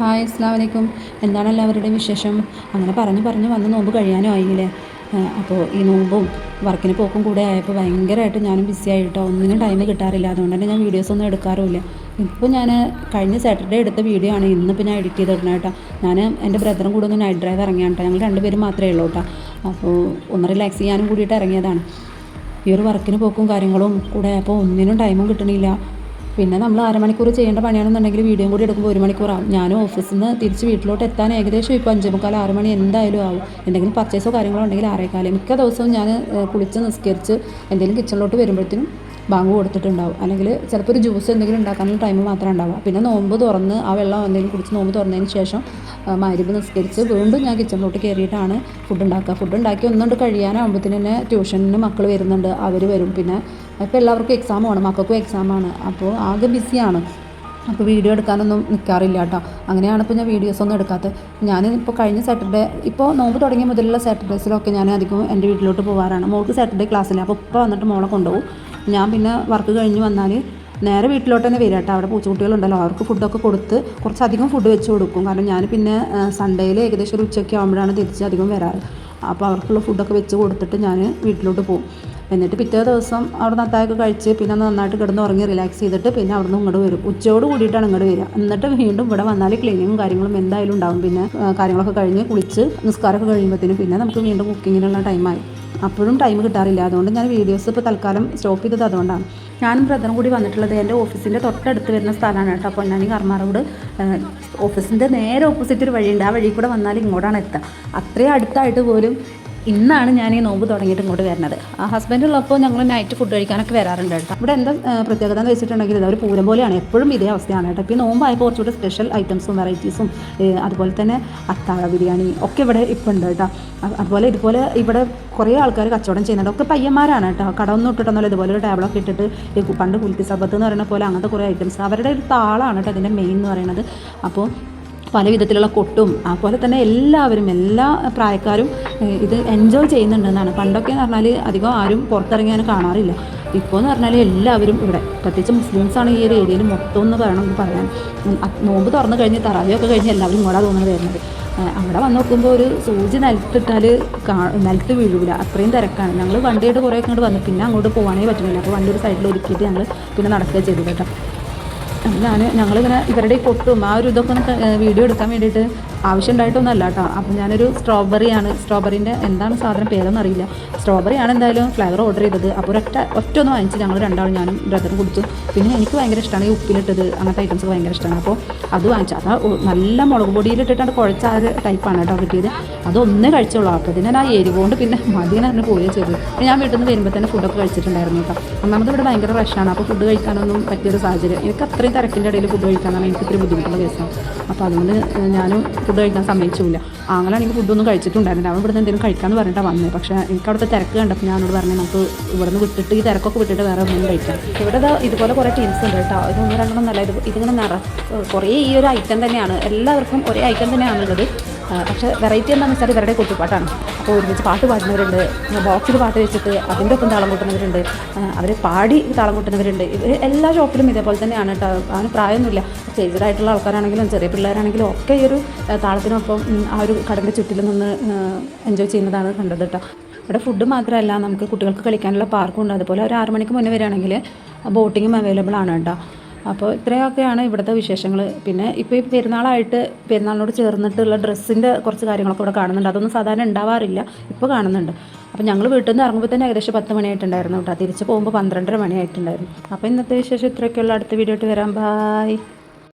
Hi അസ്സലാമു അലൈക്കും. എന്താണ് എല്ലാവരുടെയും വിശേഷം? അങ്ങനെ പറഞ്ഞ് വന്ന് നോമ്പ് കഴിയാനും ആയില്ലേ. അപ്പോൾ ഈ നോമ്പും വർക്കിന് പോക്കും കൂടെ ആയപ്പോൾ ഭയങ്കരമായിട്ട് ഞാനും ബിസി ആയിട്ടോ, ഒന്നിനും ടൈം കിട്ടാറില്ല. അതുകൊണ്ട് തന്നെ ഞാൻ വീഡിയോസൊന്നും എടുക്കാറുമില്ല. ഇപ്പോൾ ഞാൻ കഴിഞ്ഞ സാറ്റർഡേ എടുത്ത വീഡിയോ ആണ് ഇന്നിപ്പോൾ ഞാൻ എഡിറ്റ് ചെയ്തിടണം കേട്ടോ. ഞാൻ എൻ്റെ ബ്രദറും കൂടെ ഒന്ന് നൈറ്റ് ഡ്രൈവ് ഇറങ്ങിയാണ് കേട്ടോ. ഞങ്ങൾ രണ്ടുപേരും മാത്രമേ ഉള്ളൂ കേട്ടോ. അപ്പോൾ ഒന്ന് റിലാക്സ് ചെയ്യാനും കൂടിയിട്ട് ഇറങ്ങിയതാണ്. ഈ ഒരു വർക്കിന് പോക്കും കാര്യങ്ങളും കൂടെ ആയപ്പോൾ ഒന്നിനും ടൈമും കിട്ടണില്ല. പിന്നെ നമ്മൾ അരമണിക്കൂർ ചെയ്യേണ്ട പണിയാണെന്നുണ്ടെങ്കിൽ വീഡിയോ കൂടി എടുക്കുമ്പോൾ 1 മണിക്കൂറാവും. ഞാനും ഓഫീസിൽ നിന്ന് തിരിച്ച് വീട്ടിലോട്ട് എത്താൻ ഏകദേശം ഇപ്പോൾ 5:45 6 മണി എന്തായാലും ആവും. എന്തെങ്കിലും പർച്ചേസോ കാര്യങ്ങളോ ഉണ്ടെങ്കിൽ 6:15. മിക്ക ദിവസവും ഞാൻ കുളിച്ച് നിസ്കരിച്ച് എന്തെങ്കിലും കിച്ചണിലോട്ട് വരുമ്പോഴത്തേനും ബാങ്ക് കൊടുത്തിട്ടുണ്ടാവും. അല്ലെങ്കിൽ ചിലപ്പോൾ ഒരു ജ്യൂസ് എന്തെങ്കിലും ഉണ്ടാക്കാനുള്ള ടൈം മാത്രമേ ഉണ്ടാവുക. പിന്നെ നോമ്പ് തുറന്ന് ആ വെള്ളം എന്തെങ്കിലും കുടിച്ച് നോമ്പ് തുറന്നതിന് ശേഷം മഗ്‌രിബ് നിസ്കരിച്ച് വീണ്ടും ഞാൻ കിച്ചണിലോട്ട് കയറിയിട്ടാണ് ഫുഡ് ഉണ്ടാക്കുക. ഫുഡ് ഉണ്ടാക്കി ഒന്നുകൊണ്ട് കഴിയാനാകുമ്പോഴത്തേന് തന്നെ ട്യൂഷന് മക്കൾ വരുന്നുണ്ട്, അവർ വരും. പിന്നെ ഇപ്പോൾ എല്ലാവർക്കും എക്സാമാണ്, മക്കൾക്കും എക്സാമാണ്. അപ്പോൾ ആകെ ബിസിയാണ്. അപ്പോൾ വീഡിയോ എടുക്കാനൊന്നും നിൽക്കാറില്ല കേട്ടോ. അങ്ങനെയാണ് ഇപ്പോൾ ഞാൻ വീഡിയോസൊന്നും എടുക്കാത്തത്. ഞാൻ ഇപ്പോൾ കഴിഞ്ഞ സാറ്റർഡേ, ഇപ്പോൾ നോമ്പ് തുടങ്ങിയ മുതലുള്ള സാറ്റർഡേസിലൊക്കെ ഞാൻ അധികം എൻ്റെ വീട്ടിലോട്ട് പോകാറാണ്. മോൾക്ക് സാറ്റർഡേ ക്ലാസ്സില്ല. അപ്പോൾ ഇപ്പോൾ വന്നിട്ട് മോളെ കൊണ്ടുപോകും. ഞാൻ പിന്നെ വർക്ക് കഴിഞ്ഞ് വന്നാൽ നേരെ വീട്ടിലോട്ട് തന്നെ വരിക കേട്ടോ. അവിടെ പൂച്ചക്കുട്ടികളുണ്ടല്ലോ, അവർക്ക് ഫുഡൊക്കെ കൊടുത്ത് കുറച്ചധികം ഫുഡ് വെച്ച് കൊടുക്കും. കാരണം ഞാൻ പിന്നെ സൺഡേയിൽ ഏകദേശം ഒരു ഉച്ചയ്ക്ക് ആകുമ്പോഴാണ് തിരിച്ച് അധികം വരാറ്. അപ്പോൾ അവർക്കുള്ള ഫുഡൊക്കെ വെച്ച് കൊടുത്തിട്ട് ഞാൻ വീട്ടിലോട്ട് പോകും. എന്നിട്ട് പിറ്റേ ദിവസം അവിടെ നത്തായൊക്കെ കഴിച്ച് പിന്നെ നന്നായിട്ട് കിടന്ന് ഉറങ്ങി റിലാക്സ് ചെയ്തിട്ട് പിന്നെ അവിടെ നിന്ന് ഇങ്ങോട്ട് വരും. ഉച്ചയോട് കൂടിയിട്ടാണ് ഇങ്ങോട്ട് വരിക. എന്നിട്ട് വീണ്ടും ഇവിടെ വന്നാൽ ക്ലീനിങ്ങും കാര്യങ്ങളും എന്തായാലും ഉണ്ടാകും. പിന്നെ കാര്യങ്ങളൊക്കെ കഴിഞ്ഞ് കുളിച്ച് നിസ്കാരമൊക്കെ കഴിയുമ്പോഴത്തേനും പിന്നെ നമുക്ക് വീണ്ടും കുക്കിങ്ങിനുള്ള ടൈമായി. അപ്പോഴും ടൈം കിട്ടാറില്ല. അതുകൊണ്ട് ഞാൻ വീഡിയോസ് ഇപ്പോൾ തൽക്കാലം സ്റ്റോപ്പ് ചെയ്തത് അതുകൊണ്ടാണ്. ഞാനും ബ്രദറും കൂടി വന്നിട്ടുള്ളത് എൻ്റെ ഓഫീസിൻ്റെ തൊട്ടടുത്ത് വരുന്ന സ്ഥലമാണ് കേട്ടോ. പൊന്നാനി കർമ്മ റോഡ്. ഓഫീസിൻ്റെ നേരെ ഓപ്പോസിറ്റ് ഒരു വഴിയുണ്ട്. ആ വഴി കൂടെ വന്നാൽ ഇങ്ങോട്ടാണ് എത്തുക. അത്രയും അടുത്തായിട്ട് പോലും ഇന്നാണ് ഞാൻ ഈ നോമ്പ് തുടങ്ങിയിട്ട് ഇങ്ങോട്ട് വരുന്നത്. ഹസ്ബൻഡ് ഉള്ളപ്പോൾ ഞങ്ങൾ നൈറ്റ് ഫുഡ് കഴിക്കാനൊക്കെ വരാറുണ്ട് കേട്ടോ. ഇവിടെ എന്താ പ്രത്യേകത എന്ന് വെച്ചിട്ടുണ്ടെങ്കിൽ ഇത് ഒരു പൂരം പോലെയാണ്, എപ്പോഴും ഇതേ അവസ്ഥയാണ് കേട്ടോ. ഇപ്പോൾ ഈ നോമ്പായപ്പോൾ കുറച്ചുകൂടി സ്പെഷ്യൽ ഐറ്റംസും വെറൈറ്റീസും അതുപോലെ തന്നെ അത്താഴ ബിരിയാണി ഒക്കെ ഇവിടെ ഇപ്പോൾ ഉണ്ട് കേട്ടോ. അതുപോലെ ഇതുപോലെ ഇവിടെ കുറേ ആൾക്കാർ കച്ചവടം ചെയ്യുന്നുണ്ട്. ഒക്കെ പയ്യന്മാരാണ് കേട്ടോ. കടമൊന്നും ഇട്ടിട്ടൊന്നുമല്ല, ഇതുപോലെ ഒരു ടേബിളൊക്കെ ഇട്ടിട്ട് പണ്ട് കുൽത്തി സബത്ത് എന്ന് പറയുന്ന പോലെ അങ്ങനത്തെ കുറേ ഐറ്റംസ്. അവരുടെ ഒരു താളാണ് കേട്ടോ അതിൻ്റെ മെയിൻ എന്ന് പറയുന്നത്. അപ്പോൾ പല വിധത്തിലുള്ള കൊട്ടും അതുപോലെ തന്നെ എല്ലാവരും എല്ലാ പ്രായക്കാരും ഇത് എൻജോയ് ചെയ്യുന്നുണ്ടെന്നാണ്. പണ്ടൊക്കെ എന്ന് പറഞ്ഞാൽ അധികം ആരും പുറത്തിറങ്ങിയാൽ കാണാറില്ല. ഇപ്പോൾ എന്ന് പറഞ്ഞാൽ എല്ലാവരും ഇവിടെ, പ്രത്യേകിച്ച് മുസ്ലിംസാണ് ഈ ഒരു ഏരിയയിൽ മൊത്തം എന്ന് പറയണമെങ്കിൽ പറയാൻ. നോമ്പ് തുറന്ന് കഴിഞ്ഞ് തറാവിയൊക്കെ കഴിഞ്ഞ് എല്ലാവരും ഇങ്ങോട്ടാണ് തോന്നുന്നത് വരുന്നത്. അവിടെ വന്ന് നോക്കുമ്പോൾ ഒരു സൂചി നിലത്തിട്ടാൽ നിലത്ത് വീഴൂല, അത്രയും തിരക്കാണ്. ഞങ്ങൾ വണ്ടിയായിട്ട് കുറേ ഇങ്ങോട്ട് വന്നു, പിന്നെ അങ്ങോട്ട് പോകാനേ പറ്റുന്നില്ല. അപ്പോൾ വണ്ടി ഒരു സൈഡിൽ ഒരുക്കിയിട്ട് ഞങ്ങൾ പിന്നെ നടക്കുക ചെയ്തു കേട്ടോ. ഞങ്ങളിങ്ങനെ ഇവരുടെ കൊട്ടും ആ ഒരു ഇതൊക്കെ ഒന്ന് വീഡിയോ എടുക്കാൻ വേണ്ടിയിട്ട് ആവശ്യം ഉണ്ടായിട്ടൊന്നുമല്ല കേട്ടോ. അപ്പോൾ ഞാനൊരു സ്ട്രോബെറിൻ്റെ എന്താണ് സാധനം പേരൊന്നും അറിയില്ല. സ്ട്രോബെറിയാണ് എന്തായാലും ഫ്ലേവർ ഓർഡർ ചെയ്തത്. അപ്പോൾ ഒറ്റ ഒന്ന് വാങ്ങിച്ച് ഞങ്ങൾ രണ്ടാളും ഞാനും ബ്രദറും കുടിച്ചു. പിന്നെ എനിക്ക് ഭയങ്കര ഇഷ്ടമാണ് ഈ ഉപ്പിലിട്ടത്, അങ്ങനത്തെ ഐറ്റംസ് ഭയങ്കര ഇഷ്ടമാണ്. അപ്പോൾ അത് വാങ്ങിച്ചു. അത് നല്ല മുളക് പൊടിയിലിട്ടിട്ടാണ് കുഴച്ച ആ ഒരു ടൈപ്പാണ് കേട്ടോ കിട്ടിയത്. അതൊന്നേ കഴിച്ചുള്ളൂ. അപ്പോൾ ഇതിനെ ആ എരിവുകൊണ്ട് പിന്നെ മതിയെന്ന് പറഞ്ഞ് പോവുകയും ചെയ്തു. ഞാൻ വീട്ടിൽ നിന്ന് വരുമ്പോൾ തന്നെ ഫുഡൊക്കെ കഴിച്ചിട്ടുണ്ടായിരുന്നു കേട്ടോ. ഒന്നാമത് ഇവിടെ ഭയങ്കര റഷാണ്. അപ്പോൾ ഫുഡ് കഴിക്കാനൊന്നും പറ്റിയൊരു സാഹചര്യം. എനിക്ക് അത്രയും തിരക്കിൻ്റെ ഇടയിൽ ഫുഡ് കഴിക്കാനാണ് എനിക്ക് ഇത്തിരി ബുദ്ധിമുട്ടുള്ള കേസാണ്. അപ്പോൾ അതുകൊണ്ട് ഞാനും ഫുഡ് കഴിക്കാൻ സമ്മതിച്ചില്ല. ആങ്ങളാണെങ്കിൽ ഫുഡൊന്നും കഴിച്ചിട്ടുണ്ടായിരുന്നില്ല. അവൻ ഇവിടുന്ന് എന്തെങ്കിലും കഴിക്കാമെന്ന് പറഞ്ഞിട്ടാണ് വന്നത്. പക്ഷേ എനിക്ക് അവിടുത്തെ തിരക്ക് കണ്ടപ്പോൾ ഞാനോട് പറഞ്ഞു നമുക്ക് ഇവിടുന്ന് വിട്ടിട്ട് ഈ തിരക്കൊക്കെ വിട്ടിട്ട് വേറെ ഒന്നും കഴിക്കാം. ഇവിടെ ഇതുപോലെ കുറേ ടീംസ് ഉണ്ട് കേട്ടോ. ഇത് 1 2 എന്നല്ല, ഇതിങ്ങനെ കുറേ ഈ ഒരു ഐറ്റം തന്നെയാണ്. എല്ലാവർക്കും ഒരേ ഐറ്റം തന്നെയാണുള്ളത്. പക്ഷേ വെറൈറ്റി എന്താണെന്ന് വെച്ചാൽ ഇവരുടെ കൊട്ടുപാട്ടാണ്. അപ്പോൾ ഒരുമിച്ച് പാട്ട് പാടുന്നവരുണ്ട്, ബോക്സിൽ പാട്ട് വെച്ചിട്ട് അതിൻ്റെ ഒപ്പം താളം കൂട്ടുന്നവരുണ്ട്, അവർ പാടി താളം കൂട്ടുന്നവരുണ്ട്. ഇവർ എല്ലാ ഷോപ്പിലും ഇതേപോലെ തന്നെയാണ് കേട്ടോ. അവന് പ്രായമൊന്നുമില്ല. സ്റ്റേജഡ് ആയിട്ടുള്ള ആൾക്കാരാണെങ്കിലും ചെറിയ പിള്ളേരാണെങ്കിലും ഒക്കെ ഈ ഒരു താളത്തിനൊപ്പം ആ ഒരു കടലിൻ്റെ ചുറ്റിൽ നിന്ന് എൻജോയ് ചെയ്യുന്നതാണ് കണ്ടത് കേട്ടോ. ഇവിടെ ഫുഡ് മാത്രമല്ല, നമുക്ക് കുട്ടികൾക്ക് കളിക്കാനുള്ള പാർക്കും ഉണ്ട്. അതുപോലെ ഒരു 6 മണിക്ക് മുന്നേ വരികയാണെങ്കിൽ ബോട്ടിങ്ങും അവൈലബിൾ ആണ് കേട്ടോ. അപ്പോൾ ഇത്രയൊക്കെയാണ് ഇവിടുത്തെ വിശേഷങ്ങൾ. പിന്നെ ഇപ്പോൾ ഈ പെരുന്നാളിനോട് ചേർന്നിട്ടുള്ള ഡ്രസ്സിൻ്റെ കുറച്ച് കാര്യങ്ങളൊക്കെ ഇവിടെ കാണുന്നുണ്ട്. അതൊന്നും സാധാരണ ഉണ്ടാവാറില്ല, ഇപ്പോൾ കാണുന്നുണ്ട്. അപ്പോൾ ഞങ്ങൾ വീട്ടിൽ നിന്ന് ഇറങ്ങുമ്പോൾ തന്നെ ഏകദേശം 10 മണിയായിട്ടുണ്ടായിരുന്നു കേട്ടോ. തിരിച്ച് പോകുമ്പോൾ 12:30 മണിയായിട്ടുണ്ടായിരുന്നു. അപ്പോൾ ഇന്നത്തെ വിശേഷം ഇത്രയൊക്കെയുള്ള. അടുത്ത വീഡിയോ ആയിട്ട് വരാം. ബായ്.